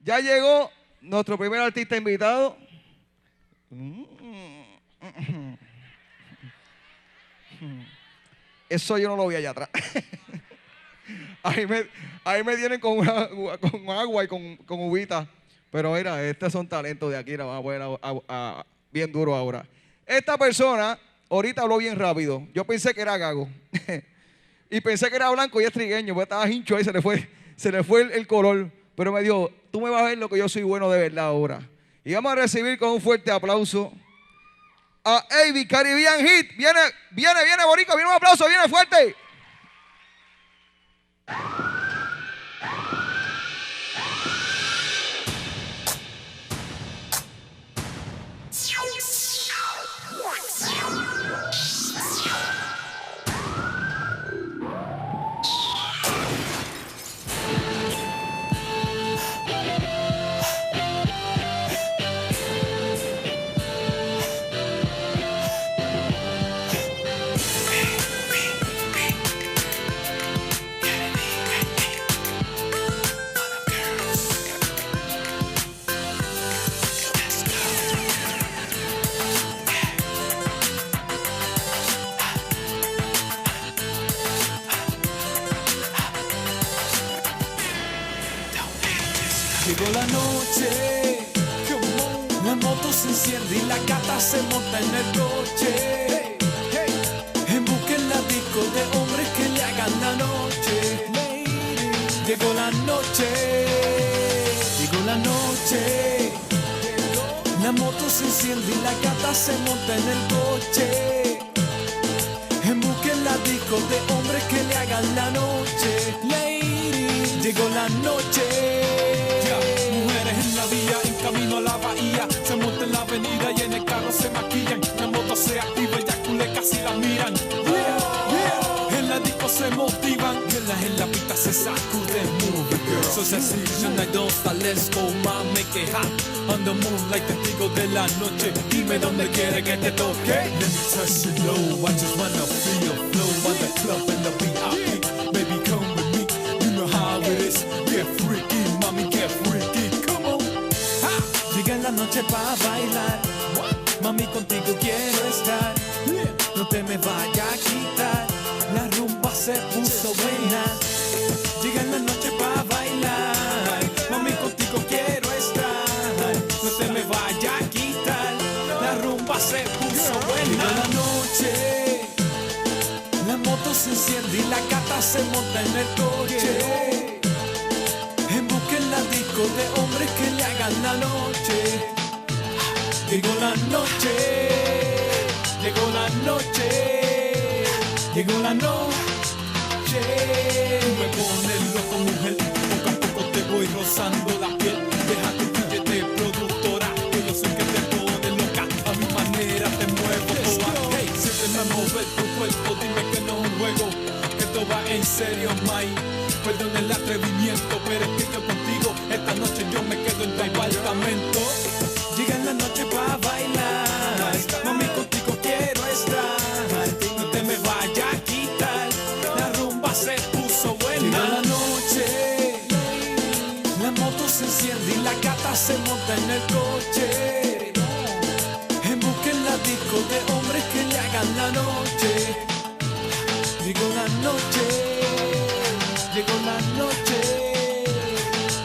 Ya llegó nuestro primer artista invitado. Eso yo no lo vi allá atrás. Ahí me tienen con agua y con uvita. Pero mira, estos son talentos de aquí. La vamos a poner bien duro ahora. Esta persona ahorita habló bien rápido. Yo pensé que era gago. Y pensé que era blanco y es trigueño. Pues estaba hincho ahí, se le fue el color. Pero me dijo, tú me vas a ver lo que yo soy bueno de verdad ahora. Y vamos a recibir con un fuerte aplauso a Avi Caribbean Heat. Viene, Boricua, viene un aplauso, viene fuerte. Llegó la noche, la moto se enciende y la gata se monta en el coche. En busca en la disco de hombres que le hagan la noche. Llegó la noche, la moto se enciende y la gata se monta en el coche. En busca en la disco de hombres que le hagan la noche. Llegó la noche. Mujeres en la vía, en camino a la bahía. Se montan en la avenida y en el carro se maquillan. La moto se activa y ya culé casi la miran. En la disco se motivan. En la pista se sacuden. Movie girl, so sexy, I don't stop, let's go, ma, make it hot. On the moonlight, testigo de la noche. Dime dónde quiere que te toque. Let me touch you low, I just wanna feel your flow. On the club and the VIP, baby come with me. You know how it is, get freaky, mami, get freaky, come on. Llega la noche pa' bailar. Mami, contigo quiero estar. No te me vayas a quitar. La rumba se puso buena. Llega la noche pa' bailar. Mami, contigo quiero estar. No te me vayas a quitar. La rumba se puso buena. Llega la noche, la moto se enciende y la gata se monta en el coche. En busca en la disco de hombres que le hagan la noche. Llegó la noche, llegó la noche, llegó la noche. Tú me pones loco, mujer, poco a poco te voy rozando la piel. Deja tu billete, productora, que yo sé que te pone loca. A mi manera te muevo toda. Hey, siénteme mover tu cuerpo, dime que no es un juego. Que esto va en serio, Mai. Perdón el atrevimiento, pero es que yo contigo esta noche yo me quedo en tu apartamento. Llega la noche pa' bailar. Mami, contigo quiero estar. No te me vayas a quitar. La rumba se puso buena. Llega la noche, la moto se enciende y la gata se monta en el coche. En busca en la disco de hombres que le hagan la noche. Llegó la noche, llegó la noche,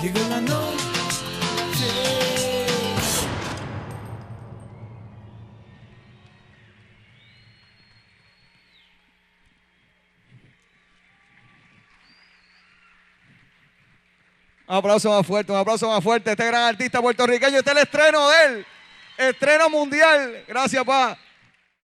llegó la noche. Un aplauso más fuerte, un aplauso más fuerte. Este gran artista puertorriqueño, este es el estreno de él. Estreno mundial. Gracias, pa.